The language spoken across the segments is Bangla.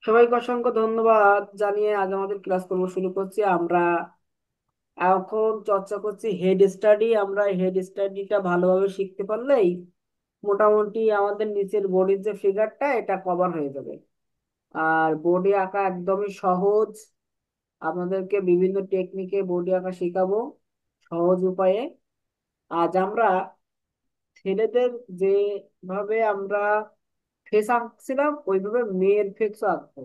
সবাইকে অসংখ্য ধন্যবাদ জানিয়ে আজ আমাদের ক্লাস করব শুরু করছি। আমরা এখন চর্চা করছি হেড স্টাডি। আমরা হেড স্টাডিটা ভালোভাবে শিখতে পারলেই মোটামুটি আমাদের নিচের বডির যে ফিগারটা এটা কভার হয়ে যাবে। আর বডি আঁকা একদমই সহজ। আপনাদেরকে বিভিন্ন টেকনিকে বডি আঁকা শেখাবো সহজ উপায়ে। আজ আমরা ছেলেদের যেভাবে আমরা ফেস আঁকছিলাম ওইভাবে মেয়ের ফেসও আঁকবো,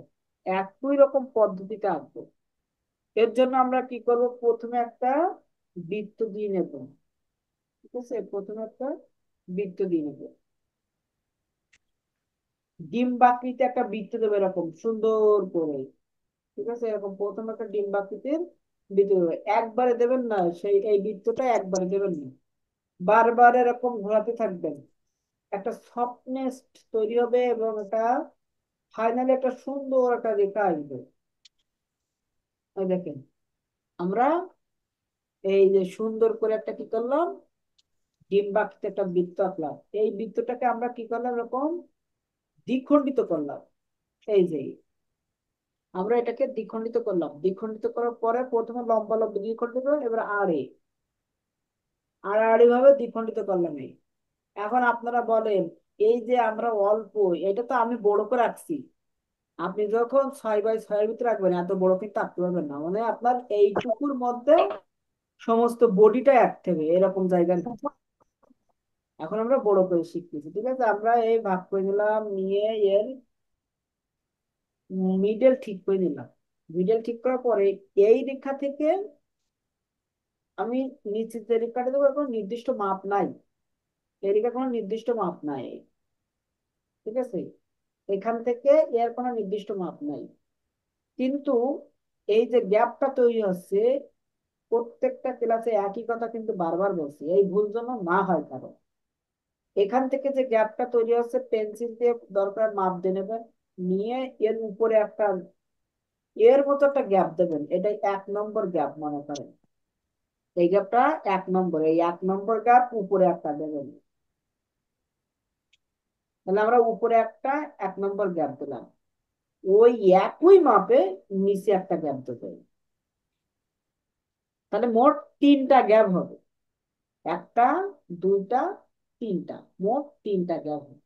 একই রকম পদ্ধতিতে আঁকবো। এর জন্য আমরা কি করব, প্রথমে একটা বৃত্ত দিয়ে নেব। ঠিক আছে, প্রথমে একটা বৃত্ত দিয়ে নেব। ডিম্বাকৃতি একটা বৃত্ত দেবে এরকম সুন্দর করে। ঠিক আছে, এরকম প্রথমে একটা ডিম্বাকৃতির বৃত্ত দেবে। একবারে দেবেন না, সেই এই বৃত্তটা একবারে দেবেন না, বারবার এরকম ঘোরাতে থাকবেন। একটা সফটনেস তৈরি হবে এবং এটা ফাইনালি একটা সুন্দর একটা রেখা আসবে। এই দেখেন, আমরা এই যে সুন্দর করে একটা কি করলাম, ডিম্বাকৃতি একটা বৃত্ত আঁকলাম। এই বৃত্তটাকে আমরা কি করলাম, এরকম দ্বিখণ্ডিত করলাম। এই যে আমরা এটাকে দ্বিখণ্ডিত করলাম, দ্বিখণ্ডিত করার পরে প্রথমে লম্বা লম্বা দ্বিখণ্ডিত করলাম, এবার আড়াআড়ি ভাবে দ্বিখণ্ডিত করলাম। এখন আপনারা বলেন, এই যে আমরা অল্প, এটা তো আমি বড় করে রাখছি। আপনি যখন 6x6 ভিতরে রাখবেন এত বড় কিন্তু আঁকতে পারবেন না, মানে আপনার এইটুকুর মধ্যে সমস্ত বডিটা আঁকতে হবে এরকম জায়গার ভিতরে। এখন আমরা বড় করে শিখতেছি। ঠিক আছে, আমরা এই ভাগ করে নিলাম, নিয়ে এর মিডল ঠিক করে নিলাম। মিডল ঠিক করার পরে এই রেখা থেকে আমি নিচে যে রেখাটা দেবো, কোনো নির্দিষ্ট মাপ নাই। এই রেখার কোনো নির্দিষ্ট মাপ নাই। ঠিক আছে, এখান থেকে এর কোনো নির্দিষ্ট মাপ নাই। কিন্তু এই যে গ্যাপটা তৈরি হচ্ছে, প্রত্যেকটা ক্লাসে একই কথা কিন্তু বারবার বলছি, এই ভুল যেন না হয় কারো। এখান থেকে যে গ্যাপটা তৈরি হচ্ছে, পেন্সিল দিয়ে দরকার মাপ দিয়ে নেবেন, নিয়ে এর উপরে একটা এর মতো একটা গ্যাপ দেবেন। এটাই 1 নম্বর গ্যাপ মনে করেন। এই গ্যাপটা 1 নম্বর, এই 1 নম্বর গ্যাপ উপরে একটা দেবেন। তাহলে আমরা উপরে একটা 1 নম্বর গ্যাপ দিলাম, ওই একই মাপে নিচে একটা গ্যাপ দেবো। তাহলে মোট 3টা গ্যাপ হবে। একটা, দুইটা, তিনটা, মোট 3টা গ্যাপ হবে।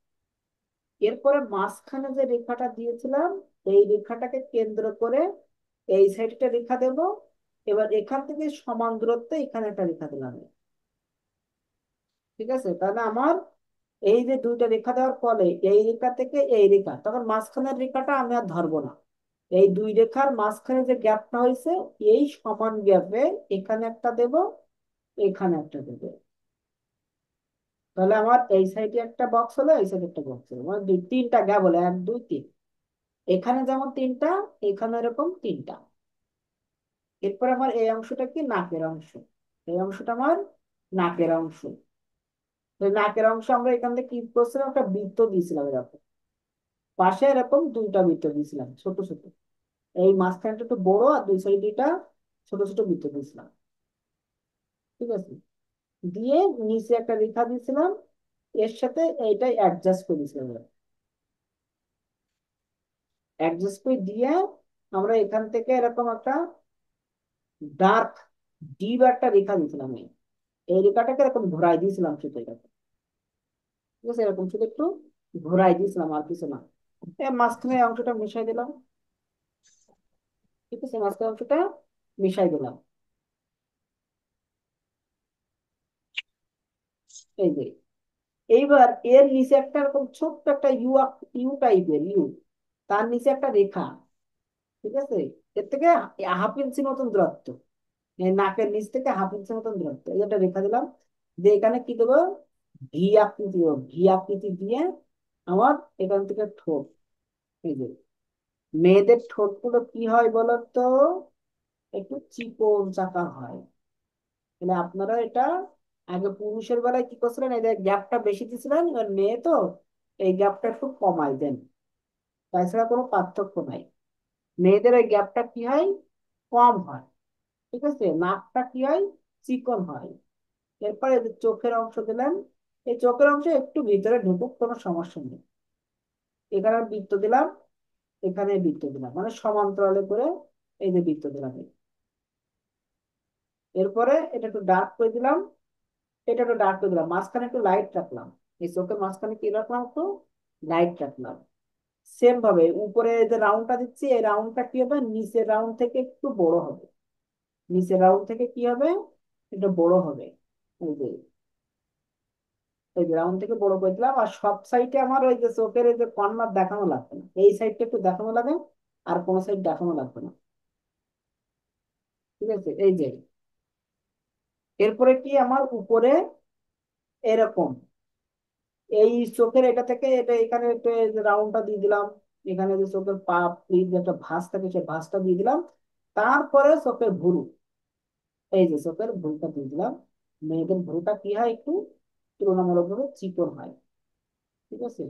এরপরে মাঝখানে যে রেখাটা দিয়েছিলাম, এই রেখাটাকে কেন্দ্র করে এই সাইডটা রেখা দেব। এবার এখান থেকে সমান দূরত্বে এখানে একটা রেখা দিলাম। ঠিক আছে, তাহলে আমার এই যে দুইটা রেখা দেওয়ার ফলে এই রেখা থেকে এই রেখা, তখন মাঝখানের রেখাটা আমি আর ধরবো না। এই দুই রেখার মাঝখানে যে গ্যাপটা হয়েছে, এই সমান গ্যাপে এখানে একটা দেব, এখানে একটা দেব। তাহলে আমার এই সাইডে একটা বক্স হলো, এই সাইডে একটা বক্স হলো, মানে 3টা গ্যাপ হলো, 1 2 3। এখানে যেমন 3টা, এখানে এরকম 3টা। এরপর আমার এই অংশটা কি, নাকের অংশ। এই অংশটা আমার নাকের অংশ। তো নাকের অংশ আমরা এখান থেকে কি করছিলাম, একটা বৃত্ত দিয়েছিলাম এরকম, পাশে এরকম 2টা বৃত্ত দিয়েছিলাম ছোট ছোট। এই মাঝখানটা একটু বড় আর দুই সাইড 2টা ছোট ছোট বৃত্ত দিয়েছিলাম। ঠিক আছে, দিয়ে নিচে একটা রেখা দিয়েছিলাম, এর সাথে এইটাই অ্যাডজাস্ট করে দিয়েছিলাম। অ্যাডজাস্ট করে দিয়ে আমরা এখান থেকে এরকম একটা ডার্ক ডিপ একটা রেখা দিয়েছিলাম। এই রেখাটাকে এরকম ঘোরাই দিয়েছিলাম শুধু এরকম। ঠিক আছে, এরকম শুধু একটু ঘোরাই দিয়েছিলাম, আর কিছু না। মাঝখানে এই অংশটা মিশাই দিলাম। ঠিক আছে, মাঝখানে অংশটা মিশাই দিলাম। এই যে এইবার এর নিচে একটা এরকম ছোট্ট একটা ইউ, ইউ টাইপের ইউ, তার নিচে একটা রেখা। ঠিক আছে, এর থেকে ½ ইঞ্চি মতন দূরত্ব, এই নাকের নিচ থেকে ½ ইঞ্চি মতন দূরত্ব, এই একটা রেখা দিলাম। দিয়ে এখানে কি দেবো, ভি আকৃতি দেবো। ভি আকৃতি দিয়ে আমার এখান থেকে ঠোঁট। এই যে মেয়েদের ঠোঁট গুলো কি হয় বলতো, একটু চিকন চাকা হয়। তাহলে আপনারা এটা আগে পুরুষের বেলায় কি করছিলেন, এই যে গ্যাপটা বেশি দিয়েছিলেন, এবার মেয়ে তো এই গ্যাপটা একটু কমাই দেন, তাছাড়া কোনো পার্থক্য নাই। মেয়েদের ওই গ্যাপটা কি হয়, কম হয়। ঠিক আছে, নাকটা কি হয়, চিকন হয়। এরপরে এই যে চোখের অংশ দিলেন, এই চোখের অংশ একটু ভিতরে ঢুকুক, কোনো সমস্যা নেই। এখানে বৃত্ত দিলাম, এখানে বৃত্ত দিলাম, মানে সমান্তরালে করে এই যে বৃত্ত দিলাম। এরপরে এটা একটু ডার্ক করে দিলাম, এটা একটু ডার্ক করে দিলাম, মাঝখানে একটু লাইট রাখলাম। এই চোখের মাঝখানে কি রাখলাম, একটু লাইট রাখলাম। সেম ভাবে উপরে যে রাউন্ডটা দিচ্ছি, এই রাউন্ডটা কি হবে, নিচের রাউন্ড থেকে একটু বড় হবে। নিচের রাউন্ড থেকে কি হবে, একটু বড় হবে। এই যে এই রাউন্ড থেকে বড় করে দিলাম। আর সব সাইডে আমার ওই যে চোখের এই যে কর্নার দেখানো লাগবে না, এই সাইডটা একটু দেখানো লাগে, আর কোন সাইড দেখানো লাগবে না। ঠিক আছে, এই যে এরপরে কি আমার উপরে এরকম এই চোখের এটা থেকে এটা এখানে একটু রাউন্ডটা দিয়ে দিলাম। এখানে যে চোখের পাপড়ি যে একটা ভাঁজ থাকে, সেই ভাঁজটা দিয়ে দিলাম। তারপরে চোখের ভুরু, এই যে চোখের ভুরুটা দিয়ে দিলাম। মেয়েদের ভুরুটা কি হয়, একটু তুলনামূলকভাবে চিকন হয়। ঠিক আছে,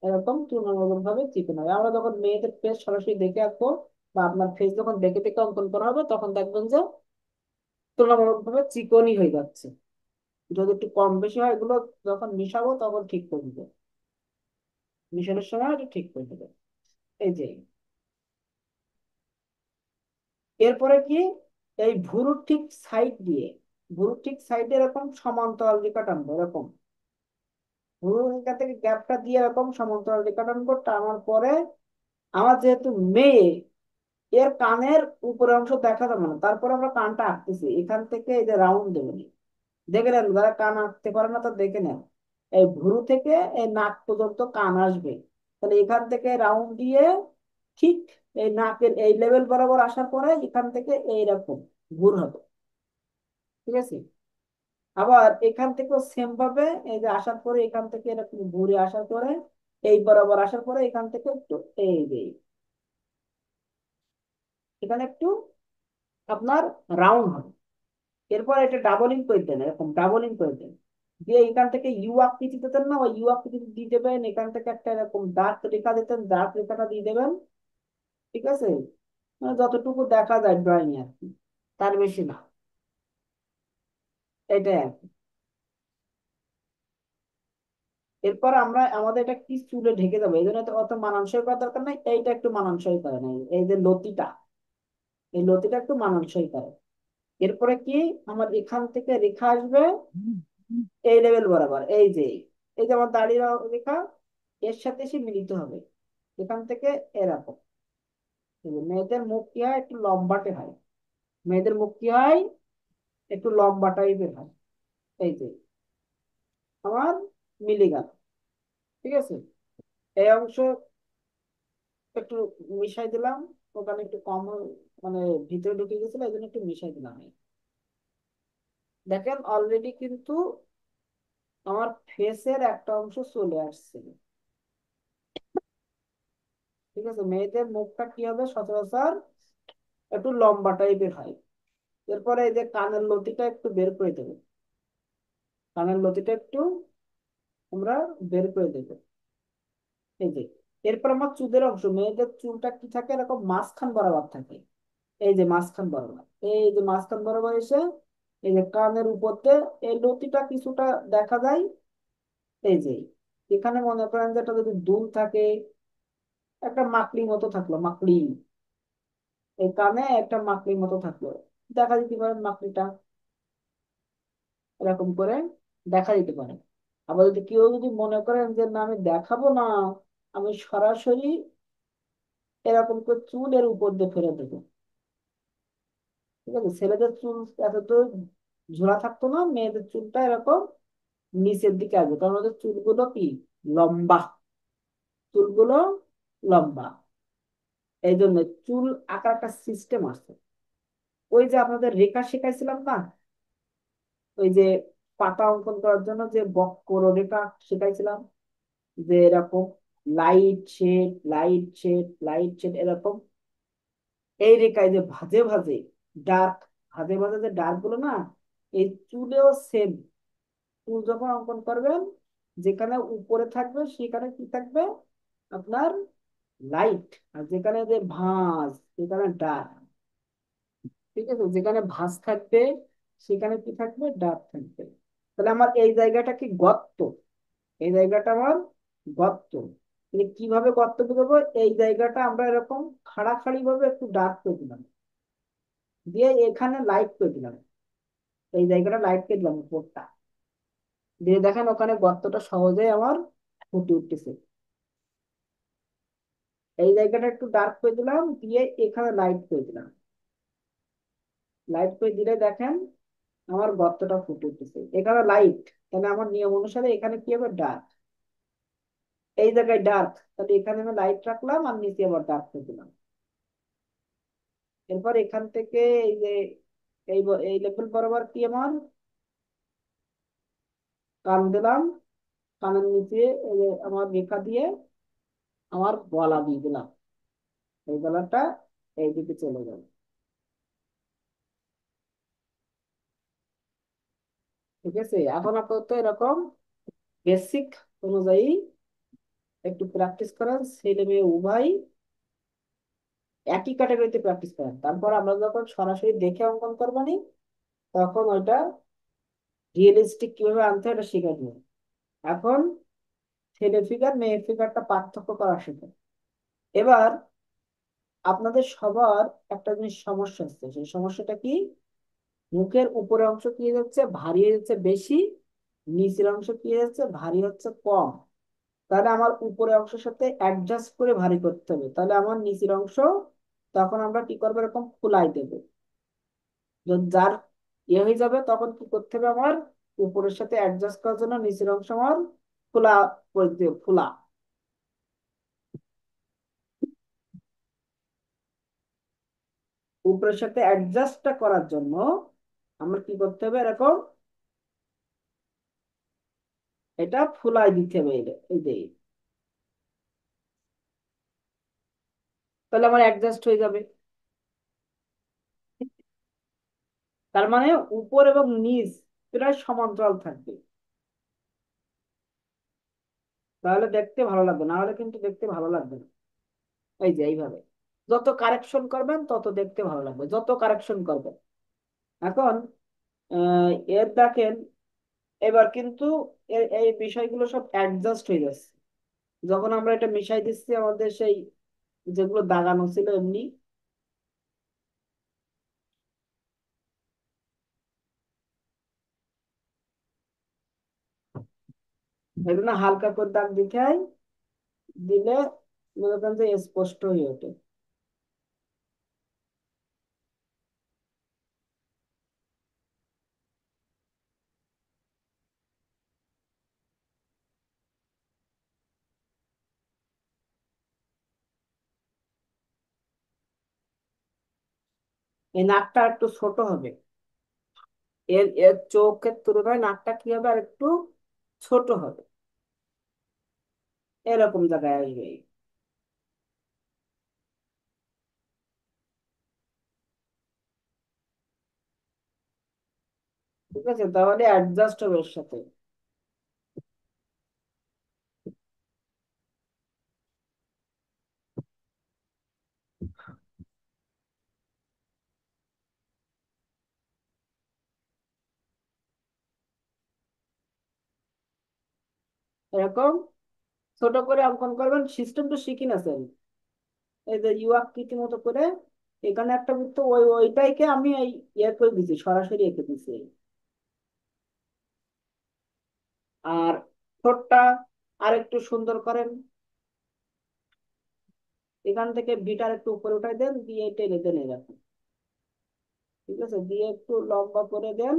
এরকম তুলনামূলকভাবে চিকন হয়। আমরা যখন মেয়েদের ফেস সরাসরি দেখে আঁকবো, বা আপনার ফেস যখন দেখে দেখে অঙ্কন করা হবে, তখন দেখবেন যে তুলনামূলকভাবে চিকনই হয়ে যাচ্ছে। যদি একটু কম বেশি হয়, এগুলো যখন মিশাবো তখন ঠিক করে দিবে, মিশানোর সময় এটা ঠিক করে দেবে। এই যে এরপরে কি, এই ভুরুর ঠিক সাইড দিয়ে, ভুরুর ঠিক সাইডে এরকম সমান্তরাল রেখা টানবো, এরকম ভুরুর রেখা থেকে গ্যাপটা দিয়ে এরকম সমান্তরাল রেখা টানবো। টানার পরে আমার যেহেতু মেয়ে, এর কানের উপরের অংশ দেখা যাবে না, তারপরে আমরা কানটা আঁকতেছি। এখান থেকে এই যে রাউন্ড দেবো, দেখে নেন যারা কান আঁকতে পারে না, তা দেখে নেন। এই ভুরু থেকে এই নাক পর্যন্ত কান আসবে, তাহলে এখান থেকে রাউন্ড দিয়ে ঠিক এই নাকের এই লেভেল বরাবর আসার পরে এখান থেকে এইরকম ঘুর হবে। ঠিক আছে, আবার এখান থেকেও সেম ভাবে এই যে আসার পরে এখান থেকে এরকম ঘুরে আসার পরে এই বরাবর আসার পরে এখান থেকে একটু এই যে এখানে একটু আপনার রাউন্ড হবে। এরপর এটা ডাবলিং করে দেন, এরকম ডাবলিং করে দেন, দিয়ে এখান থেকে ইউ আকৃতি দিতেন না, ওই ইউ আকৃতি দিয়ে দেবেন। এখান থেকে একটা এরকম দাগ রেখা দিতেন, দাগ রেখাটা দিয়ে দেবেন। ঠিক আছে, মানে যতটুকু দেখা যায় ড্রয়িং আর কি, তার বেশি না। এটাই আর কি। এরপর আমরা আমাদের এটা কি চুলে ঢেকে যাবো, এই জন্য তো অত মানানসই করার দরকার নাই, এইটা একটু মানানসই করে নাই, এই যে লতিটা, এই লতিটা একটু মানানসই করে। এরপরে কি, আমার এখান থেকে রেখা আসবে এই লেভেল বরাবর, এই যে আমার দাড়ির রেখা এর সাথে এসে মিলিত হবে এখান থেকে এরকম। এই যে মেয়েদের মুখ কি হয়, একটু লম্বাটে হয়। মেয়েদের মুখ কি হয়, একটু লম্বা টাইপের হয়। এই যে আমার মিলে গেল। ঠিক আছে, এই অংশ একটু মিশাই দিলাম, ওখানে একটু কম মানে ভিতরে ঢুকে গেছিল, এই জন্য একটু মিশাই দিলাম। দেখেন অলরেডি কিন্তু আমার ফেসের একটা অংশ চলে আসছে। ঠিক আছে, মেয়েদের মুখটা কি হবে, সচরাচর একটু লম্বা টাইপের হয়। এরপরে এই যে কানের লতিটা একটু বের করে দেবো, কানের লতিটা একটু আমরা বের করে দেবো। এই যে এরপর আমার চুলের অংশ, মেয়েদের চুলটা কি থাকে, এরকম মাঝখান বরাবর থাকে। এই যে মাঝখান বরাবর, এই যে মাঝখান বরাবর এসে এই যে কানের উপর দিয়ে এই লতিটা কিছুটা দেখা যায়। এই যে এখানে মনে করেন যে একটা যদি দুল থাকে, একটা মাকড়ি মতো থাকলো, মাকড়ি, এই কানে একটা মাকড়ির মতো থাকলো, দেখা দিতে পারেন মাকড়িটা, এরকম করে দেখা দিতে পারে। আবার যদি কেউ যদি মনে করেন যে না আমি দেখাবো না, আমি সরাসরি এরকম করে চুলের উপর দিয়ে ফেলে দেবো। ঠিক আছে, ছেলেদের চুল এত তো ঝোলা থাকতো না, মেয়েদের চুলটা এরকম নিচের দিকে আসবে, কারণ ওদের চুলগুলো কি লম্বা, চুলগুলো লম্বা। এই জন্য চুল আঁকার একটা সিস্টেম আছে। ওই যে আপনাদের রেখা শেখাইছিলাম না, ওই যে পাতা অঙ্কন করার জন্য যে বক্ররেখা শেখাইছিলাম, যে এরকম light shade light shade light shade এরকম, এই রেখায় যে ভাঁজে ভাঁজে ডার্ক, ভাঁজে ভাঁজে যে ডার্ক গুলো না, এই চুলেও সেম। চুল যখন অঙ্কন করবেন, যেখানে উপরে থাকবে সেখানে কি থাকবে, আপনার লাইট, আর যেখানে যে ভাঁজ সেখানে ডার্ক। ঠিক আছে, যেখানে ভাঁজ থাকবে সেখানে কি থাকবে, ডার্ক থাকবে। তাহলে আমার এই জায়গাটা কি গর্ত, এই জায়গাটা আমার গর্ত। তাহলে কিভাবে গর্ত করবো, এই জায়গাটা আমরা এরকম খাড়াখাড়ি ভাবে একটু ডার্ক করে দিলাম, দিয়ে এখানে লাইট করে দিলাম, এই জায়গাটা লাইট করে দিলাম উপরটা, দিয়ে দেখেন ওখানে গর্তটা সহজেই আমার ফুটে উঠতেছে। এই জায়গাটা একটু ডার্ক করে দিলাম, দিয়ে এখানে লাইট করে দিলাম, লাইট করে দিলে দেখেন আমার গর্তটা ফুটে উঠতেছে, এখানে লাইট, তাহলে আমার নিয়ম অনুসারে এখানে কি হবে, ডার্ক। এই জায়গায় ডার্ক, তাহলে এখানে আমি লাইট রাখলাম আর নিচে আবার ডার্ক করে দিলাম। এরপর এখান থেকে এই যে এই লেভেল বরাবর কি আমার কান দিলাম, কানের নিচে এই যে আমার রেখা দিয়ে আমার গলা দিয়ে দিলাম, এই গলাটা এইদিকে চলে গেল। ঠিক আছে, এখন আপাতত এরকম বেসিক অনুযায়ী একটু প্র্যাকটিস করেন, ছেলে মেয়ে উভয় একই ক্যাটাগরিতে প্র্যাকটিস করেন, তারপর আমরা যখন সরাসরি দেখে অঙ্কন করবো নি, তখন ওইটা রিয়েলিস্টিক কিভাবে আনতে হয় এটা শিখে নিব। এখন ছেলে ফিগার মেয়ে ফিগারটা পার্থক্য করা শেখেন। এবার আপনাদের সবার একটা জিনিস সমস্যা হচ্ছে, সেই সমস্যাটা কি, মুখের উপরের অংশ কি হয়ে যাচ্ছে, ভারী হয়ে যাচ্ছে বেশি, নিচের অংশ কি হয়ে যাচ্ছে, ভারী হচ্ছে কম। তাহলে আমার উপরের অংশের সাথে অ্যাডজাস্ট করে ভারী করতে হবে, তাহলে আমার নিচের অংশ তখন আমরা কি করবো, এরকম ফুলাই দেবো। যার ইয়ে হয়ে যাবে তখন কি করতে হবে, আমার উপরের সাথে অ্যাডজাস্ট করার জন্য নিচের অংশ আমার খোলা করে দিতে হবে, খোলা। উপরের সাথে অ্যাডজাস্টটা করার জন্য আমার কি করতে হবে, এরকম এটা ফুলাই দিতে হবে, এই যে, তাহলে আমার অ্যাডজাস্ট হয়ে যাবে। তার মানে উপর এবং নিচ প্রায় সমান্তরাল থাকবে, তাহলে দেখতে ভালো লাগবে, না হলে কিন্তু দেখতে ভালো লাগবে না। এই যে এইভাবে যত কারেকশন করবেন তত দেখতে ভালো লাগবে, যত কারেকশন করবেন। এখন এর দেখেন, এবার কিন্তু এই বিষয়গুলো সব অ্যাডজাস্ট হয়ে যাচ্ছে যখন আমরা এটা মিশাই দিচ্ছি আমাদের সেই যেগুলো দাগানো ছিল এমনি। এগুলো হালকা করে দাগ দিতে হয়, দিলে মনে করেন যে স্পষ্ট হয়ে ওঠে। এই নাকটা একটু ছোট হবে, এর এর চোখের তুলনায় নাকটা কি হবে, আর একটু ছোট হবে, এরকম জায়গায় আসবে। ঠিক আছে, তাহলে অ্যাডজাস্ট হবে এর সাথে। এরকম ছোট করে অঙ্কন করবেন, সিস্টেমটা শিখি না স্যার। এই যে ইউ আকৃতি মতো করে এখানে একটা বৃত্ত, ওইটাইকে আমি এই ইয়ে করে দিছি, সরাসরি এঁকে দিছি। আর ঠোঁটটা আর একটু সুন্দর করেন, এখান থেকে বিটার একটু উপরে উঠাই দেন, দিয়ে টেনে দেন এরকম। ঠিক আছে, দিয়ে একটু লম্বা করে দেন।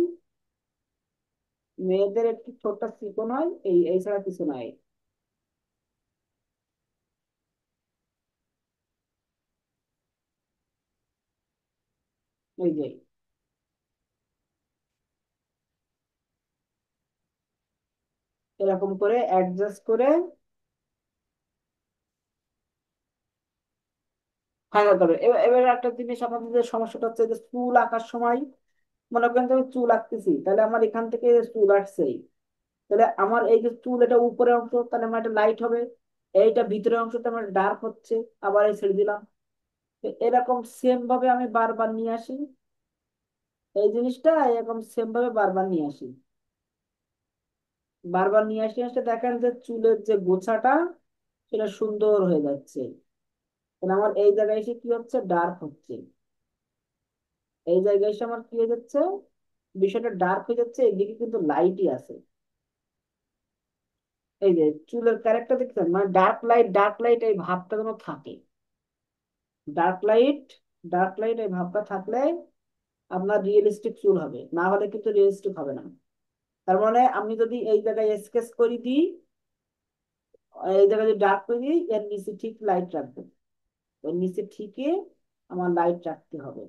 মেয়েদের একটু ঠোঁটটা চিকন হয়, এই ছাড়া কিছু নাই। ওই যে এরকম করে অ্যাডজাস্ট করে ফাইনাল করবে। এবার এবার একটা জিনিস, আমাদের যে সমস্যাটা হচ্ছে যে চুল আঁকার সময়, মনে করেন যে আমি চুল আঁকতেছি, তাহলে আমার এখান থেকে যে চুল আসছেই, তাহলে আমার এই যে চুল এটা উপরের অংশ, তাহলে আমার একটা লাইট হবে, এইটা ভিতরের অংশটা আমার ডার্ক হচ্ছে, আবার এই ছেড়ে দিলাম। তো এরকম সেম ভাবে আমি বারবার নিয়ে আসি, এই জিনিসটা এরকম সেম ভাবে বারবার নিয়ে আসি, বারবার নিয়ে আসতে আসতে দেখেন যে চুলের যে গোছাটা সেটা সুন্দর হয়ে যাচ্ছে। তাহলে আমার এই জায়গায় এসে কি হচ্ছে, ডার্ক হচ্ছে। এই জায়গায় এসে আমার কি হয়ে যাচ্ছে, বিষয়টা ডার্ক হয়ে যাচ্ছে, এদিকে কিন্তু লাইটই আছে। এই যে চুলের ক্যারেক্টার দেখছেন, মানে ডার্ক লাইট এই ভাবটা যেন থাকে। ডার্ক লাইট ডার্ক লাইট এই ভাবটা থাকলে আপনার রিয়েলিস্টিক চুল হবে, না হলে কিন্তু রিয়েলিস্টিক হবে না। তার মানে আমি যদি এই জায়গায় স্কেচ করে দিই, এই জায়গায় যদি ডার্ক করে দিই, এর নিচে ঠিক লাইট রাখবো, এর নিচে ঠিকই আমার লাইট রাখতে হবে।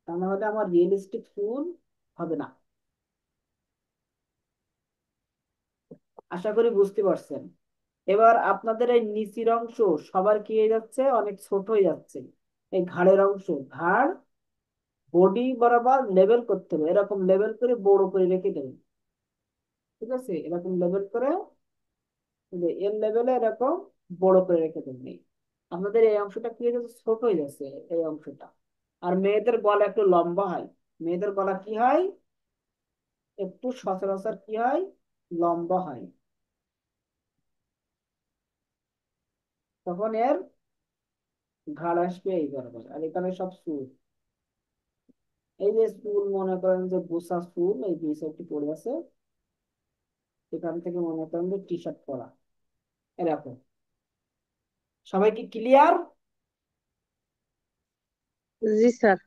তা না হলে আমার রিয়েলিস্টিক চুল হবে না। আশা করি বুঝতে পারছেন। এবার আপনাদের এই নিচের অংশ সবার কি হয়ে যাচ্ছে, অনেক ছোট হয়ে যাচ্ছে। এই ঘাড়ের অংশ, ঘাড় বডি বরাবর লেভেল করতে হবে, এরকম লেভেল করে বড় করে রেখে দেবেন। ঠিক আছে, এরকম লেভেল করে, এই যে এর লেভেলে এরকম বড় করে রেখে দেবেন। আপনাদের এই অংশটা কি হয়ে যাচ্ছে, ছোট হয়ে যাচ্ছে এই অংশটা। আর মেয়েদের গলা একটু লম্বা হয়। মেয়েদের গলা কি হয়, একটু সচরাচর কি হয়, লম্বা হয়। তখন এর ঘাড় আসবে এই বরাবর, আর এখানে সব চুল। এই যে চুল মনে করেন যে গোছা চুল এই দুই সাইডটি পড়ে আছে, এখান থেকে মনে করেন যে টি শার্ট পরা, এরকম। সবাই কি ক্লিয়ার? জি স্যার।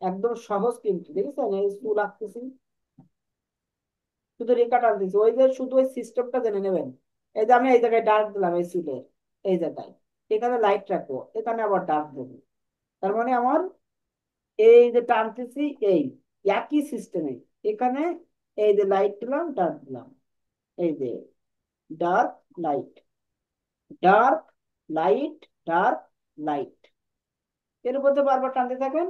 একদম সহজ কিন্তু, দেখেছেন এই চুল আঁকতেছি, শুধু রেখা টানতেছি, ওই যে শুধু ওই সিস্টেমটা জেনে নেবেন। এই যে আমি এই জায়গায় ডার্ক দিলাম এই চুলের, এই জায়গায় এখানে লাইট রাখবো, এখানে আবার ডার্ক দেবো। তার মানে আমার এই যে টানতেছি, এই একই সিস্টেমে এখানে এই যে লাইট দিলাম, ডার্ক দিলাম, এই যে dark light, dark light, dark light, এর মধ্যে বারবার টানতে থাকেন,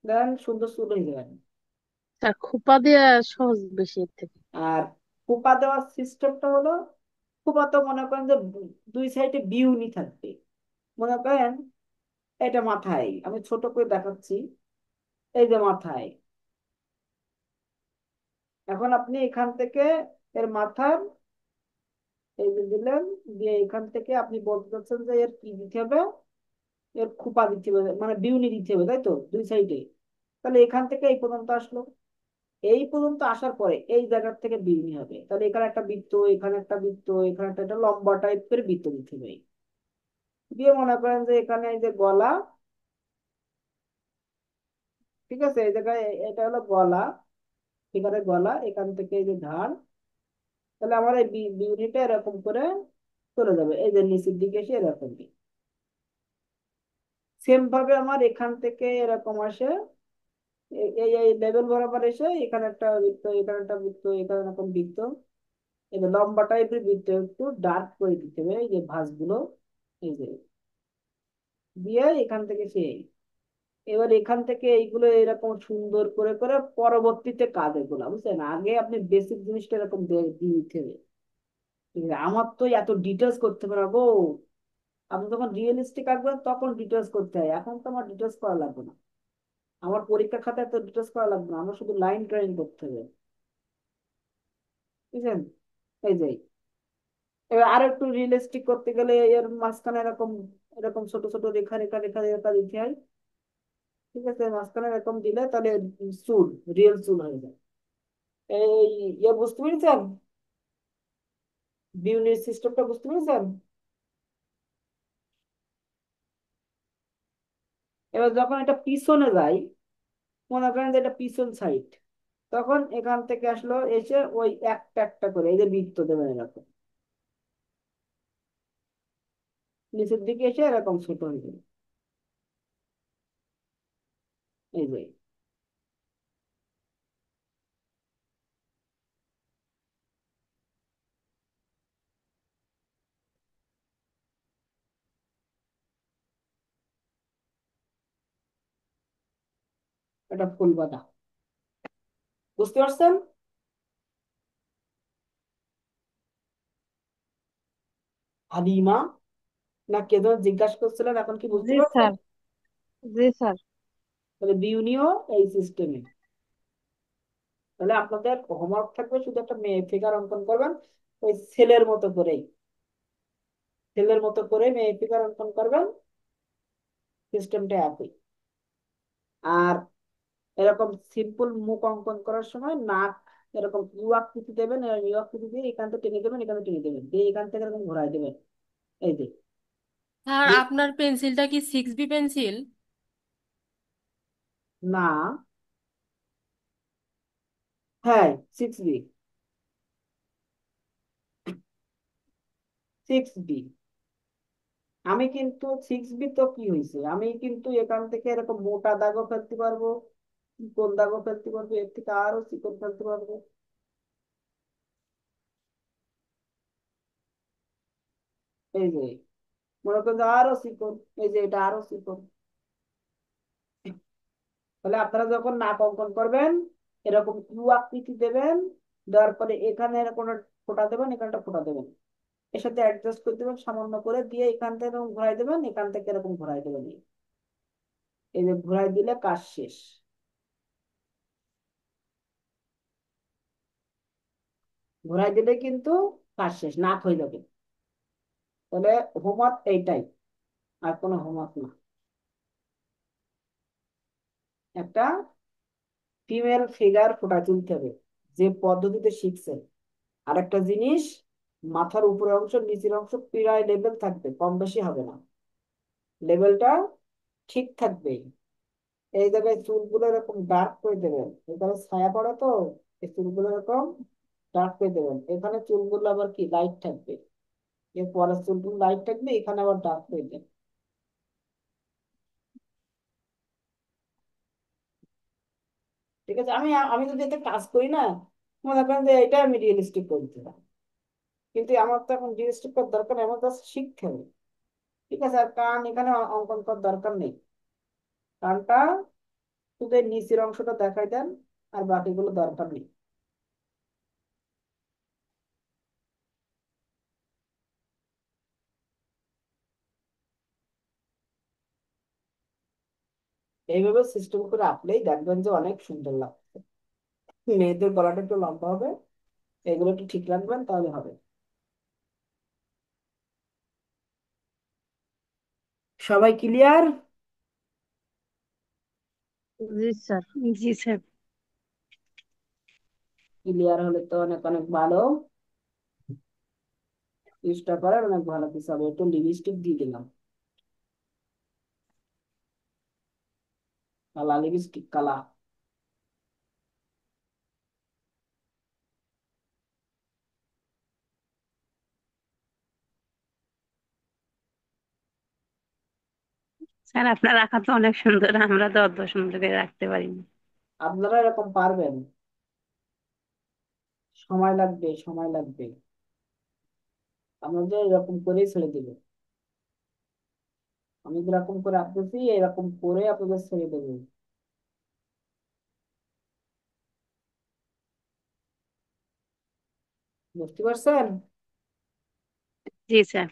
দেন সুন্দর চুল হয়ে যাবেন। স্যার খোপা দেওয়া সহজ বেশি এর থেকে। আর খোপা দেওয়ার সিস্টেমটা হলো, খোপা তো মনে করেন যে দুই সাইডে বিউনি থাকবে। মনে করেন এটা মাথায়, আমি ছোট করে দেখাচ্ছি, এই যে মাথায়। এখন আপনি এখান থেকে এর মাথার এই যে দিলেন, দিয়ে এখান থেকে আপনি বলতে চাচ্ছেন যে এর কি দিতে হবে, এর খোপা দিতে হবে, মানে বিউনি দিতে হবে, তাই তো দুই সাইডে। তাহলে এখান থেকে এই পর্যন্ত আসলো, এই পর্যন্ত আসার পরে এই জায়গার থেকে বিউনি হবে, তাহলে এখানে একটা বৃত্ত, এখানে একটা বৃত্ত, এখানে একটা একটা লম্বা টাইপ করে বৃত্ত দিতে হবে। দিয়ে মনে করেন যে এখানে এই যে গলা, ঠিক আছে, এই জায়গায় এটা হলো গলা, এখানে গলা, এখান থেকে এই যে ধার, তাহলে আমার এই বিউনিটা এরকম করে চলে যাবে, এই যে নিচের দিকে এসে এরকম। সেম ভাবে আমার এখান থেকে এরকম আসে, এই এই লেভেল বরাবর এসে এখানে একটা বৃত্ত, এখানে একটা বৃত্ত, এখানে এরকম বৃত্ত, এই যে লম্বা টাইপের বৃত্ত একটু ডার্ক করে দিতে হবে, এই যে ভাঁজগুলো, এই যে দিয়ে এখান থেকে সেই, এবার এখান থেকে এইগুলো এরকম সুন্দর করে করে পরবর্তীতে কাজ, এগুলো বুঝছেন, আগে আপনি বেসিক জিনিসটা এরকম দিয়ে দিতে হবে। ঠিক আছে, আমার তো এত ডিটেলস করতে পারবো, আপনি যখন রিয়েলিস্টিক আঁকবেন তখন ডিটেলস করতে হয়, এখন তো আমার ডিটেলস করা লাগবে না। আমার পরীক্ষা খাতায় এত ডিটেলস করা লাগবে না, আমার শুধু লাইন ড্রয়িং করতে হবে। বুঝছেন, এই যে এবার আরো একটু রিয়েলিস্টিক করতে গেলে এর মাঝখানে এরকম এরকম ছোট ছোট রেখা রেখা রেখা রেখা দিতে হয়। ঠিক আছে, মাঝখানে এরকম দিলে তাহলে চুল, রিয়েল চুল হয়ে যায়। এই ইয়ে বুঝতে পেরেছেন, বিউলির সিস্টেমটা বুঝতে পেরেছেন? এবার যখন এটা পিছনে যায়, মনে করেন যে এটা পিছন সাইড, তখন এখান থেকে আসলো এসে ওই একটা একটা করে এই যে বৃত্ত দেবেন এরকম, নিচের দিকে এসে এরকম ছোট হয়ে যাবে। এই যে এটা ফুল বাঁধা, বুঝতে পারছেন? হালিমা, না কে যেন জিজ্ঞাসা করছিলেন, এখন কি বুঝতে জি পারছেন? স্যার। জি স্যার। তাহলে বিউনিও এই সিস্টেমে। তাহলে আপনাদের হোমওয়ার্ক থাকবে শুধু একটা মেয়ে ফিগার অঙ্কন করবেন, ওই ছেলের মতো করেই। ছেলের মতো করে মেয়ে ফিগার অঙ্কন করবেন, সিস্টেমটা একই। আর এরকম সিম্পল মুখ অঙ্কন করার সময় নাক এরকম ইউ আকৃতি দেবেন, ইউ আকৃতি দিয়ে এখান থেকে টেনে দেবেন, এখানে টেনে দেবেন, দিয়ে এখান থেকে এরকম ঘোরায় দেবেন। এই যে স্যার দিয়ে- আপনার পেন্সিলটা কি 6B পেন্সিল? না, হ্যাঁ, 6B, 6B। আমি কিন্তু 6B তো কি হয়েছে, আমি কিন্তু এখান থেকে এরকম মোটা দাগও ফেলতে পারবো, চিকন দাগও ফেলতে পারবো, এর থেকে আরো চিকন ফেলতে পারবো। এই যে মনে করেন যে আরো চিকন, এই যে এটা আরো চিকন। তাহলে আপনারা যখন নাক অঙ্কন করবেন, এরকম ইউ আকৃতি দেবেন, দেওয়ার পরে এখানে এরকম একটা ফোঁটা দেবেন, এখানটা ফোঁটা দেবেন, এর সাথে অ্যাডজাস্ট করে দেবেন সামান্য করে, দিয়ে এখান থেকে এরকম ঘোরাই দেবেন, এখান থেকে এরকম ঘোরাই দেবেন। এই যে ঘোরাই দিলে কাজ শেষ। ঘোরাই দিলে কিন্তু কাজ শেষ, নাক হয়ে যাবে। তাহলে হোমওয়ার্ক এইটাই, আর কোনো হোমওয়ার্ক না। একটা ফিমেল ফিগার ফুটায় তুলতে হবে যে পদ্ধতিতে শিখছেন। আরেকটা জিনিস, মাথার উপরের অংশ নিচের অংশ প্রায় লেভেল থাকবে, কম বেশি হবে না, লেভেলটা ঠিক থাকবে। এই জায়গায় চুলগুলো এরকম ডার্ক করে দেবেন, এখানে ছায়া পড়ে তো, এই চুলগুলো এরকম ডার্ক করে দেবেন, এখানে চুলগুলো আবার কি লাইট থাকবে, এর পরের চুলগুলো লাইট থাকবে, এখানে আবার ডার্ক করে দেবেন। ঠিক আছে, আমি আমি যদি এতে কাজ করি না, মনে করেন যে এটা আমি রিয়েলিস্টিক করতে পারি, কিন্তু আমার তো এখন রিয়েলিস্টিক করার দরকার নেই, আমার তো শিখতে হবে। ঠিক আছে, আর কান এখানে অঙ্কন করার দরকার নেই, কানটা শুধু এই নিচের অংশটা দেখাই দেন, আর বাকিগুলো দরকার নেই। এইভাবে সিস্টেম করে আঁকলেই দেখবেন যে অনেক সুন্দর লাগবে। মেয়েদের গলাটা একটু লম্বা হবে, এগুলো একটু ঠিক রাখবেন, তাহলে হবে। সবাই ক্লিয়ার? জি স্যার। জি স্যার। ক্লিয়ার হলে তো অনেক অনেক ভালো। চেষ্টা করার অনেক ভালো কিছু হবে। একটু লিপস্টিক দিয়ে দিলাম, কালা লিপস্টিক, কালা। স্যার আপনার আঁকা তো অনেক সুন্দর, আমরা তো অত সুন্দর করে রাখতে পারিনি। আপনারা এরকম পারবেন, সময় লাগবে, সময় লাগবে, আমাদের এরকম করেই ছেড়ে দিবে। আমি যেরকম করে আঁকতেছি এরকম করে আপনাদের ছেড়ে দেবো। বুঝতে পারছেন? জি স্যার।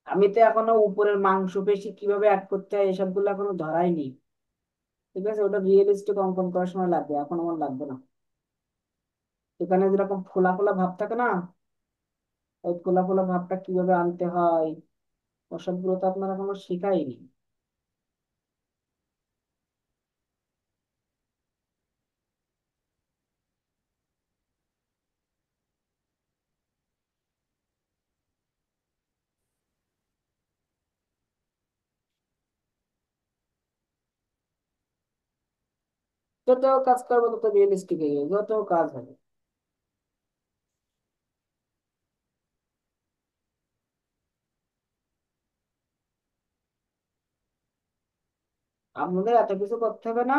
আমি তো এখনো উপরের মাংসপেশি কিভাবে অ্যাড করতে হয় এসব গুলো এখনো ধরাইনি। ঠিক আছে, ওটা রিয়েলিস্টিক অঙ্কন করার সময় লাগবে, এখন আমার লাগবে না। এখানে যেরকম ফোলা ফোলা ভাব থাকে না, ওই ফোলা ফোলা ভাবটা কিভাবে আনতে হয় ওসব গুলো তো আপনারা এখনো শেখায়নি। যত কাজ করবো তত রিয়েলিস্টিক হয়ে যাবে, যত কাজ হবে। আপনাদের এত কিছু করতে হবে না,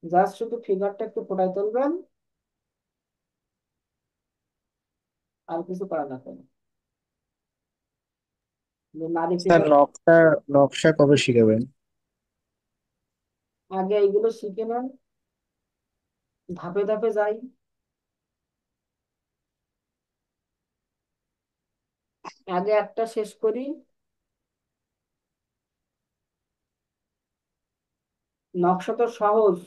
জাস্ট শুধু ফিগারটা একটু ফোটাই তুলবেন, আর কিছু করা লাগবে না। যে নারী স্যার ফিগার, নকশা নকশা কবে শিখাবেন? আগে এইগুলো শিখে নেন, ধাপে ধাপে যাই। আগে একটা শেষ করি, নকশা তো সহজ,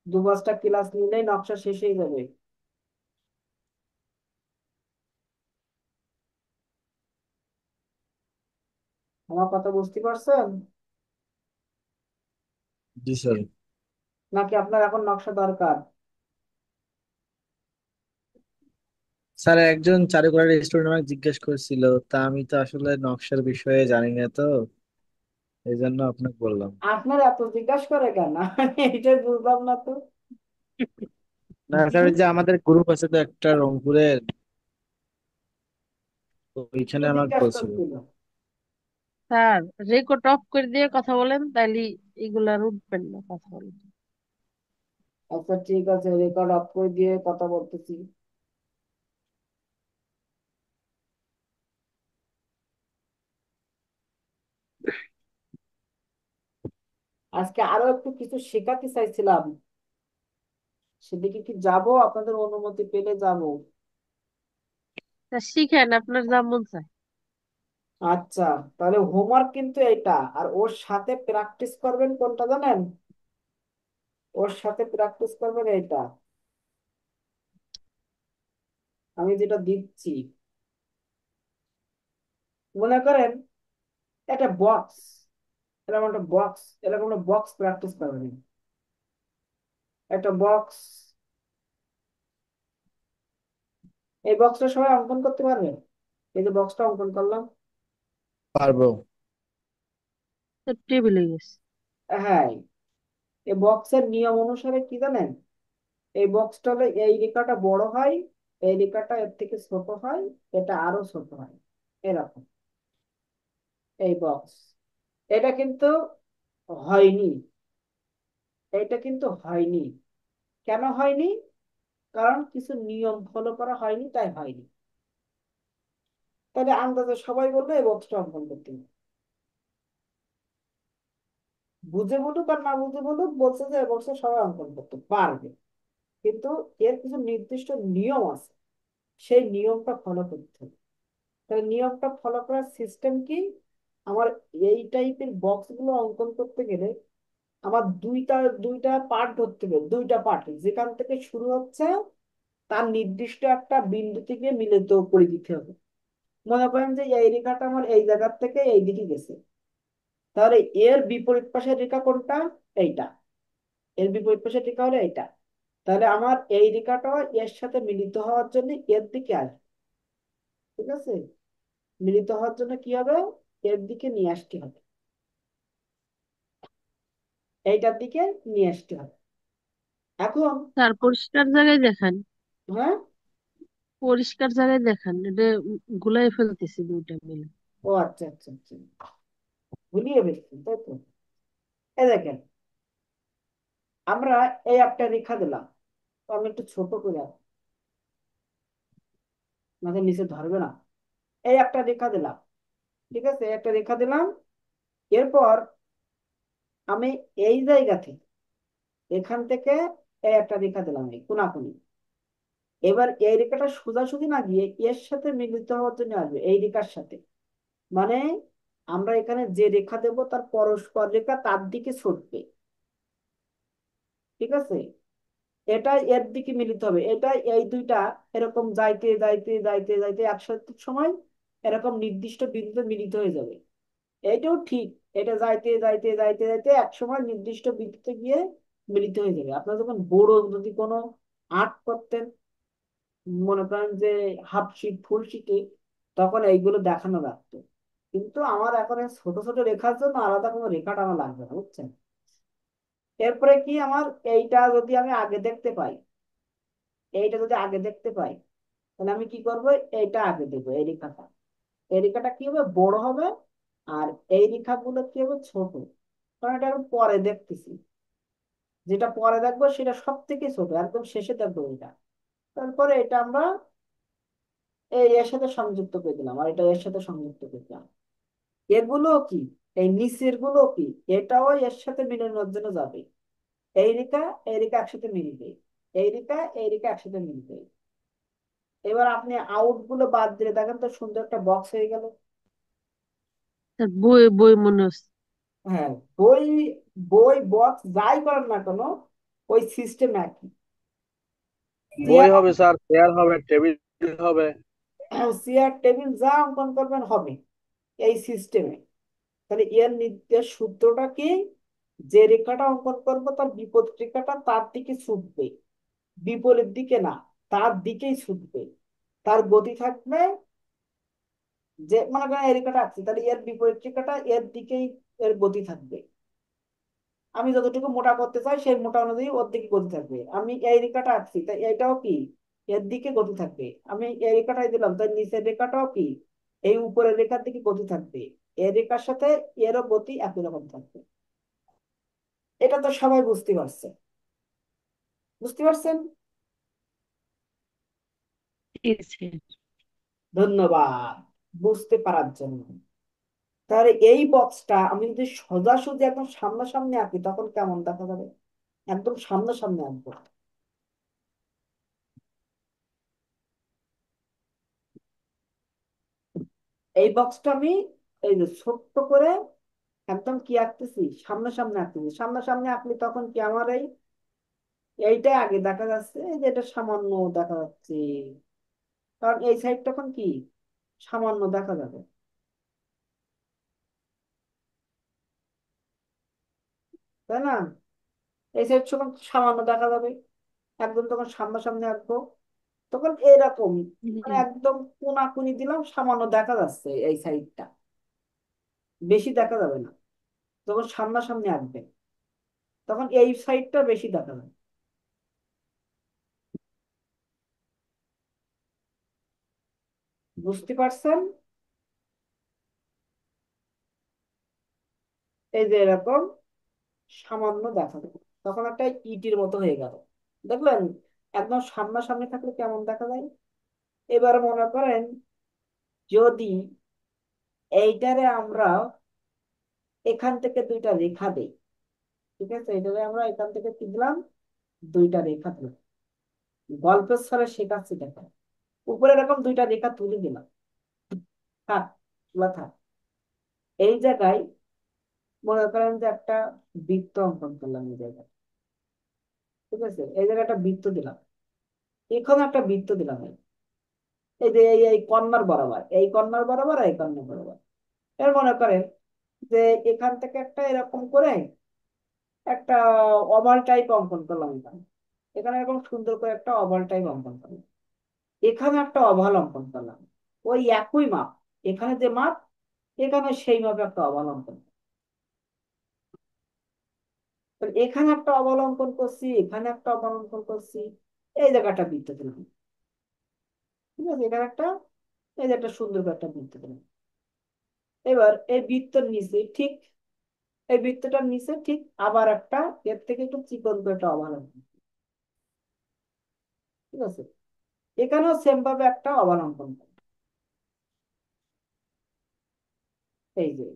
2-5টা ক্লাস নিলেই নকশা শেষ হয়ে যাবে। আমার কথা বুঝতে পারছেন? জি স্যার। নাকি আপনার এখন নকশা দরকার? স্যার একজন চারুকলার স্টুডেন্ট আমাকে জিজ্ঞেস করছিল, তা আমি তো আসলে নকশার বিষয়ে জানি না, তো এই জন্য আপনাকে বললাম। আপনার এত জিজ্ঞাসা করে কেন? আমি এইটাই বুঝলাম না তো। না স্যার, ওই যে আমাদের গ্রুপ আছে তো একটা রংপুরের, তো কি ওইখানে আমাকে জিজ্ঞাসা বলছিল। করছিল? স্যার, রেকর্ড অফ করে দিয়ে কথা বলেন, তাইলে এগুলার উঠবেন না কথা বলেন। আচ্ছা ঠিক আছে, রেকর্ড অফ করে দিয়ে কথা বলতেছি। আজকে আরো একটু কিছু শেখাতে চাইছিলাম, সেদিকে কি যাব? আপনাদের অনুমতি পেলে যাব। তা শিখেন, আপনার যা মন চায়। আচ্ছা, তাহলে হোমওয়ার্ক কিন্তু এটা, আর ওর সাথে প্র্যাকটিস করবেন কোনটা জানেন? ওর সাথে প্র্যাকটিস করবেন এইটা, আমি যেটা দিচ্ছি। মনে করেন একটা বক্স, এরকম একটা বক্স, এরকম একটা বক্স প্র্যাকটিস করবেন। একটা বক্স, এই বক্সটা সবাই অঙ্কন করতে পারবে? এই যে বক্সটা অঙ্কন করলাম। পারবো। টেবিলে গেছে। হ্যাঁ, এই বক্সের নিয়ম অনুসারে কি জানেন? এই বক্সটা হলে এই রেখাটা বড় হয়, এই রেখাটা এর থেকে ছোট হয়, এটা আরো ছোট হয়, এরকম। এই বক্স, এটা কিন্তু হয়নি, এটা কিন্তু হয়নি। কেন হয়নি? কারণ কিছু নিয়ম ফলো করা হয়নি, তাই হয়নি। তাহলে আন্দাজে সবাই বললো এই বক্সটা অঙ্কন করতে হবে। বুঝে বলুক আর না বুঝে বলুক, বলছে যে এই বক্সটা সবাই অঙ্কন করতে পারবে, কিন্তু এর কিছু নির্দিষ্ট নিয়ম আছে, সেই নিয়মটা ফলো করতে হবে। তাহলে নিয়মটা ফলো করার সিস্টেম কি? আমার এই টাইপের বক্স গুলো অঙ্কন করতে গেলে আমার দুইটা দুইটা পার্ট ধরতে হবে, দুইটা পার্ট যেখান থেকে শুরু হচ্ছে তার নির্দিষ্ট একটা বিন্দুতে গিয়ে মিলিত করে দিতে হবে। মনে করেন যে এই রেখাটা আমার এই জায়গার থেকে এই দিকে গেছে, তাহলে এর বিপরীত পাশের রেখা কোনটা? এইটা। এর বিপরীত পাশের রেখা হলো এইটা। তাহলে আমার এই রেখাটা এর সাথে মিলিত হওয়ার জন্য এর দিকে আসবে। ঠিক আছে? মিলিত হওয়ার জন্য কি হবে? এর দিকে নিয়ে আসতে হবে, এইটার দিকে নিয়ে আসতে হবে। এখন স্যার, পরিষ্কার জায়গায় দেখান। হ্যাঁ, পরিষ্কার জায়গায় দেখান, এটা গুলাই ফেলতেছি দুইটা মিলে। ও আচ্ছা আচ্ছা আচ্ছা, ভুলিয়ে ফেলছি তাই তো। এই দেখেন, আমরা এই একটা রেখা দিলাম, তো আমি একটু ছোট করে আঁকবো, আমাদের নিচে ধরবে না। এই একটা রেখা দিলাম, ঠিক আছে, একটা রেখা দিলাম। এরপর আমি এই জায়গা থেকে, এখান থেকে এই একটা রেখা দিলাম, এই কোনাকুনি। এবার এই রেখাটা সোজাসুজি না গিয়ে এর সাথে মিলিত হওয়ার জন্য আসবে, এই রেখার সাথে। মানে আমরা এখানে যে রেখা দেব তার পরস্পর রেখা তার দিকে ছুটবে। ঠিক আছে? এটা এর দিকে মিলিত হবে, এটা এই দুইটা এরকম যাইতে যাইতে যাইতে যাইতে একসাথে সময় এরকম নির্দিষ্ট বিন্দুতে মিলিত হয়ে যাবে। এইটাও ঠিক, এটা যাইতে যাইতে যাইতে যাইতে এক সময় নির্দিষ্ট বিন্দুতে গিয়ে মিলিত হয়ে যাবে। আপনার যখন বড় যদি কোনো আর্ট করতেন, মনে করেন যে হাফ শিট ফুল শিটে, তখন এইগুলো দেখানো লাগতো। কিন্তু আমার এখন এই ছোট ছোট রেখার জন্য আলাদা কোনো রেখা টানা লাগবে না, বুঝছেন? এরপরে কি, আমার এইটা যদি আমি আগে দেখতে পাই, এইটা যদি আগে দেখতে পাই, তাহলে আমি কি করব? এইটা আগে দেবো, এই রেখাটা। এই রেখাটা কি হবে? বড় হবে। আর এই রেখাগুলো কি হবে? ছোট। কারণ এটা আমি পরে দেখতেছি, যেটা পরে দেখবো সেটা সব থেকে ছোট, একদম শেষে দেখবো এটা। তারপরে এটা আমরা এই এর সাথে সংযুক্ত করে দিলাম, আর এটা এর সাথে সংযুক্ত করে দিলাম। এগুলো কি, এই নিচের গুলো কি, এটাও এর সাথে মিলানোর জন্য যাবে। এই রেখা এই রেখা একসাথে মিলবে, এই রেখা এই রেখা একসাথে মিলবে। এবার আপনি আউট গুলো বাদ দিলে দেখেন তো সুন্দর একটা বক্স হয়ে গেল। স্যার, বই বই মনে হচ্ছে। হ্যাঁ, বই, বই বক্স যাই করেন না কেন, ওই সিস্টেম একই। বই চেয়ার, হবে স্যার, চেয়ার হবে, টেবিল হবে। চেয়ার টেবিল যা অঙ্কন করবেন হবে এই সিস্টেমে। তাহলে এর নির্দেশ সূত্রটা কি? যে রেখাটা অঙ্কন করবো তার বিপরীত রেখাটা তার দিকে ছুটবে, বিপরীত দিকে না, তার দিকেই ছুটবে। তার গতি থাকবে, যে মনে করেন এই রেখাটা আছে, তাহলে এর বিপরীত রেখাটা এর দিকেই এর গতি থাকবে। আমি যতটুকু মোটা করতে চাই সেই মোটা অনুযায়ী ওর দিকে গতি থাকবে। আমি এই রেখাটা আঁকছি, তাই এটাও কি এর দিকে গতি থাকবে। আমি এই রেখাটাই দিলাম, তাই নিচের রেখাটাও কি এই উপরের রেখার দিকে গতি থাকবে। এই রেখার সাথে এরও গতি একই রকম থাকবে। এটা তো সবাই বুঝতে পারছে, বুঝতে পারছেন? জি স্যার। ধন্যবাদ বুঝতে পারার জন্য। তাহলে এই বক্সটা আমি যদি সোজাসুজি একদম সামনাসামনি আঁকি তখন কেমন দেখা যাবে? একদম সামনাসামনি আঁকবো। এই বক্সটা আমি এই যে ছোট্ট করে একদম কি আঁকতেছি, সামনাসামনি আঁকতেছি। সামনাসামনি আঁকলে তখন কি আমার এইটা আগে দেখা যাচ্ছে, এই যে এটা সামান্য দেখা যাচ্ছে, কারণ এই সাইড তখন কি সামান্য দেখা যাবে, তাই না? এই সাইড তখন সামান্য দেখা যাবে। একদম তখন সামনাসামনি আঁকবো তখন এরকম, মানে জি। একদম কোনাকুনি দিলাম, সামান্য দেখা যাচ্ছে এই সাইডটা, বেশি দেখা যাবে না। যখন সামনাসামনি আঁকবে তখন এই সাইডটা বেশি দেখা যাবে। বুঝতে পারছেন? এই যে এরকম সামান্য দেখা যাবে, তখন একটা ইটির মতো হয়ে গেল, দেখলেন? একদম সামনাসামনি থাকলে কেমন দেখা যায়। এবার মনে করেন যদি এইটারে আমরা এখান থেকে দুইটা রেখা দেই, ঠিক আছে? এইটারে আমরা এখান থেকে কি দিলাম, দুইটা রেখা দিলাম। গল্পের ছলে শেখাচ্ছি, দেখা উপরে এরকম দুইটা রেখা তুলে দিলাম, থাক, তোলা থাক। এই জায়গায় মনে করেন যে একটা বৃত্ত অঙ্কন করলাম এই জায়গায়, ঠিক আছে? এই জায়গায় একটা বৃত্ত দিলাম, এখানে একটা বৃত্ত দিলাম, এই যে এই এই কর্নার বরাবর, এই কর্নার বরাবর, এই কর্নার বরাবর। এর মনে করেন যে এখান থেকে একটা এরকম করে একটা ওভাল টাইপ অঙ্কন করলাম এখানে, এখানে এরকম সুন্দর করে একটা ওভাল টাইপ অঙ্কন করলাম, এখানে একটা ওভাল অঙ্কন করলাম, ওই একই মাপ, এখানে যে মাপ এখানে সেই মাপে একটা ওভাল অঙ্কন। তো এখানে একটা অবলম্বন করছি, এখানে একটা অবলম্বন করছি, এই জায়গাটা বৃত্ত দিলাম, ঠিক আছে? এখানে একটা, এই যে একটা সুন্দর করে একটা বৃত্ত দিলাম। এবার এই বৃত্তের নিচে ঠিক, এই বৃত্তটার নিচে ঠিক আবার একটা এর থেকে একটু চিকন করে একটা অবলম্বন, ঠিক আছে? এখানেও সেম ভাবে একটা অবলম্বন করব। এই যে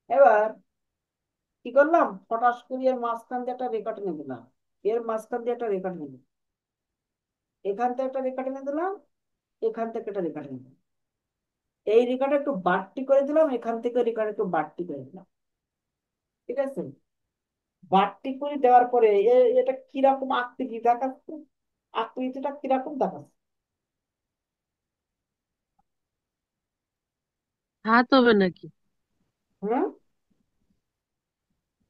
এবার কি করলাম, হঠাৎ করে এর মাঝখান দিয়ে একটা রেখা টেনে দিলাম, এর মাঝখান দিয়ে একটা রেখা টেনে দিলাম, এখান থেকে একটা রেখা টেনে দিলাম, এখান থেকে একটা রেখা টেনে দিলাম, এই রেখাটা একটু বাড়তি করে দিলাম, এখান থেকে রেখাটা একটু বাড়তি করে দিলাম, ঠিক আছে? বাড়তি করে দেওয়ার পরে এটা কিরকম আকৃতি দেখাচ্ছে, আকৃতিটা কিরকম দেখাচ্ছে? হাত হবে নাকি? হ্যাঁ।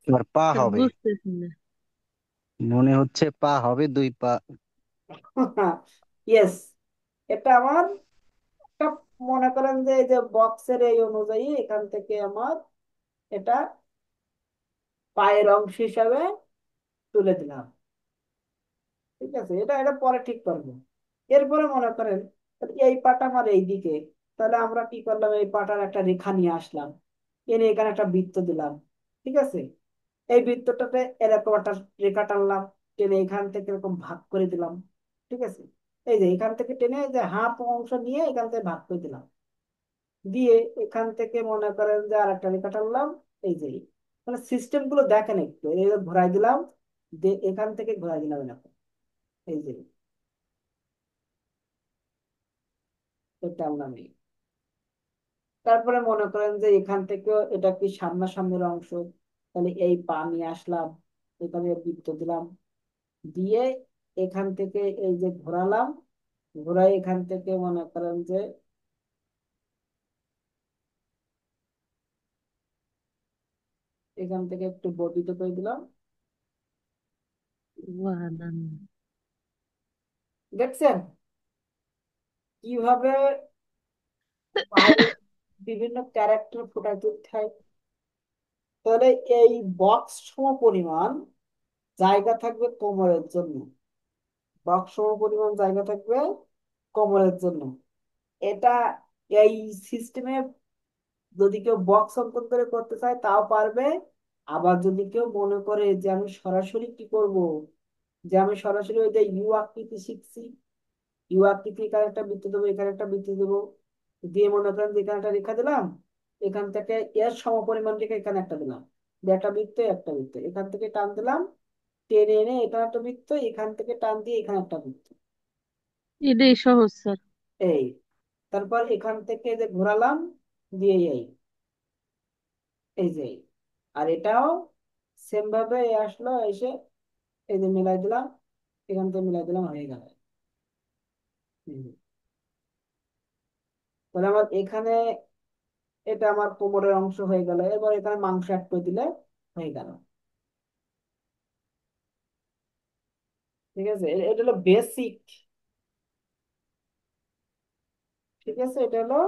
এবার পা স্যার হবে, বুঝতেছি না। মনে হচ্ছে পা হবে, 2 পা। ইয়েস, এটা আমার একটা, মনে করেন যে এই যে বক্সের এই অনুযায়ী এখান থেকে আমার এটা পায়ের অংশ হিসাবে তুলে দিলাম, ঠিক আছে? এটা এটা পরে ঠিক করবো। এরপরে মনে করেন এই পাটা আমার এই দিকে, তাহলে আমরা কি করলাম, এই পাটার একটা রেখা নিয়ে আসলাম, এনে এখানে একটা বৃত্ত দিলাম, ঠিক আছে? এই বৃত্তটাতে এরকম একটা রেখা টানলাম, টেনে এখান থেকে এরকম ভাগ করে দিলাম, ঠিক আছে? এই যে এখান থেকে টেনে এই যে হাফ অংশ নিয়ে এখান থেকে ভাগ করে দিলাম, দিয়ে এখান থেকে মনে করেন যে আর একটা রেখা টানলাম, এই যে মানে সিস্টেম গুলো দেখেন একটু, এই যে ঘোরাই দিলাম, দিয়ে এখান থেকে ঘোরাই দিলাম এরকম, এই যে টানলাম এই। তারপরে মনে করেন যে এখান থেকেও এটা কি সামনাসামনির অংশ, তাহলে এই পা নিয়ে আসলাম, এখানে বৃত্ত দিলাম, দিয়ে এখান থেকে এই যে ঘোরালাম, ঘোরাই এখান থেকে মনে করেন যে এখান থেকে একটু বর্ধিত করে দিলাম। বানান। দেখছেন কিভাবে পায়ে বিভিন্ন ক্যারেক্টার ফুটাতে হয়? তাহলে এই বক্স সম পরিমাণ জায়গা থাকবে কোমরের জন্য, বক্স সম পরিমাণ জায়গা থাকবে কোমরের জন্য। এটা এই সিস্টেমে যদি কেউ বক্স অঙ্কন করে করতে চায় তাও পারবে। আবার যদি কেউ মনে করে যে আমি সরাসরি কি করব, যে আমি সরাসরি ওই যে ইউ আকৃতি শিখছি, ইউ আকৃতি এখানে একটা বৃত্ত দেবো, এখানে একটা বৃত্ত দেবো, দিয়ে মনে করেন যে এখানে একটা রেখা দিলাম, এখান থেকে এর সমপরিমাণ রেখা এখানে একটা দিলাম, দিয়ে একটা বৃত্ত একটা বৃত্ত, এখান থেকে টান দিলাম, টেনে এনে এখানে একটা বৃত্ত, এখান থেকে টান দিয়ে এখানে একটা বৃত্ত, এটাই সহজ স্যার। এই। তারপর এখান থেকে যে ঘোরালাম, দিয়ে এই এই যে এই। আর এটাও সেম ভাবে আসলো, এসে এই যে মিলাই দিলাম, এখান থেকে মিলাই দিলাম, হয়ে গেল। হুম। তাহলে আমার এখানে এটা আমার কোমরের অংশ হয়ে গেল, এবার এখানে মাংস অ্যাড করে দিলে হয়ে গেল। ঠিক আছে, এটা হলো বেসিক। ঠিক আছে, এটা হলো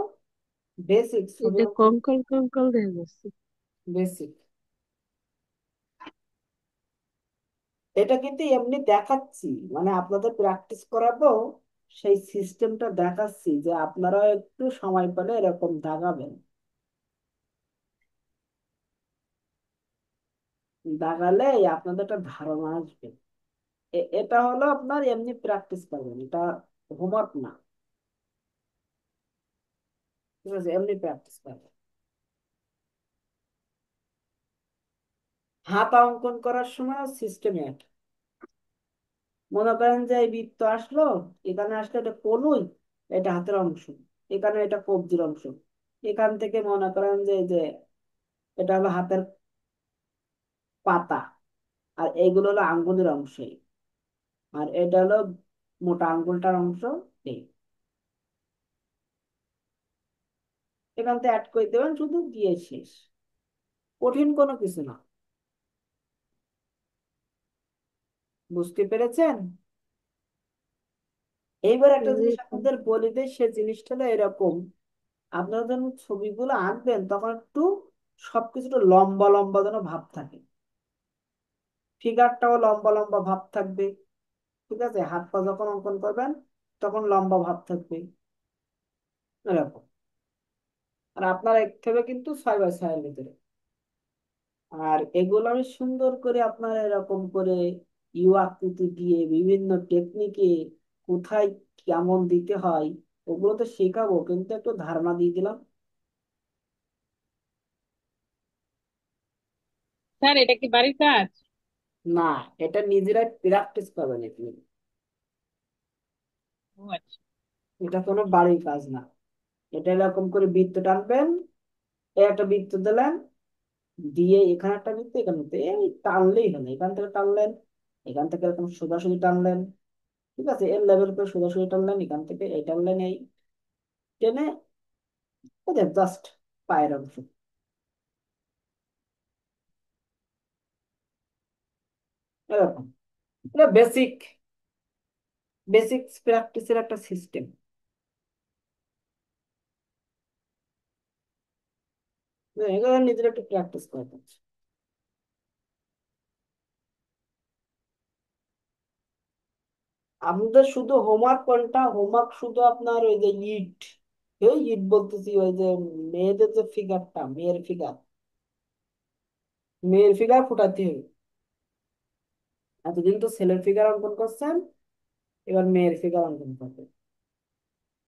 বেসিক ছবি এটা অঙ্কন। কঙ্কাল কঙ্কাল দেখা যাচ্ছে। বেসিক এটা কিন্তু এমনি দেখাচ্ছি, মানে আপনাদের প্র্যাকটিস করাবো, সেই সিস্টেমটা দেখাচ্ছি যে আপনারা একটু সময় পেলে এরকম দাগাবেন, দাগালে আপনাদের একটা ধারণা আসবে। এটা হলো আপনার এমনি প্র্যাকটিস করবেন, এটা হোমওয়ার্ক না। ঠিক আছে, এমনি প্র্যাকটিস করবেন। হাতা অঙ্কন করার সময় সিস্টেম এক। মনে করেন যে এই বৃত্ত আসলো, এখানে আসলে এটা কনুই, এটা হাতের অংশ, এখানে এটা কবজির অংশ, এখান থেকে মনে করেন যে এই যে এটা হলো হাতের পাতা, আর এইগুলো হলো আঙ্গুলের অংশ, আর এটা হলো মোটা আঙ্গুলটার অংশ, এই। এখান থেকে অ্যাড করে দেবেন, শুধু দিয়ে শেষ, কঠিন কোনো কিছু না। বুঝতে পেরেছেন? এইবার একটা জি জিনিস স্যার। আপনাদের বলে দেয়, সে জিনিসটা হলো এরকম, আপনারা যখন ছবিগুলো আঁকবেন তখন একটু সবকিছু লম্বা লম্বা যেন ভাব থাকে, ফিগারটাও লম্বা লম্বা ভাব থাকবে। ঠিক আছে, হাত পা যখন অঙ্কন করবেন তখন লম্বা ভাব থাকবে, এরকম। আর আপনার এক থেকে কিন্তু 6x6 এর ভিতরে। আর এগুলো আমি সুন্দর করে আপনার এরকম করে ইউ আকৃতি দিয়ে বিভিন্ন টেকনিকে কোথায় কেমন দিতে হয় ওগুলো তো শেখাবো, কিন্তু একটু ধারণা দিয়ে দিলাম। স্যার এটা কি বাড়ির কাজ? না, এটা নিজেরাই প্র্যাকটিস করবেন আপনি, ও আচ্ছা। এটা কোনো বাড়ির কাজ না। এটা এরকম করে বৃত্ত টানবেন, এই একটা বৃত্ত দিলেন, দিয়ে এখানে একটা বৃত্ত, এখানে বৃত্ত, এই টানলেই হলো, এখান থেকে টানলেন, এখান থেকে এরকম সোজাসুজি টানলেন। ঠিক আছে, এর লেভেল করে সোজাসুজি টানলেন, এখান থেকে এই টানলেন, এই টেনে ওদের জাস্ট পায়ের অংশ, এরকম। এটা বেসিক, বেসিক্স প্র্যাকটিসের একটা সিস্টেম। এগুলো নিজের একটু প্র্যাকটিস করতে হচ্ছে। আমাদের শুধু হোমওয়ার্ক কোনটা, হোমওয়ার্ক শুধু আপনার ওই যে ইট, এই ইট বলতেছি, ওই যে মেয়েদের যে ফিগারটা, মেয়ের ফিগার, মেয়ের ফিগার ফুটাতে হবে। এতদিন তো ছেলের ফিগার অঙ্কন করছেন, এবার মেয়ের ফিগার অঙ্কন করবে।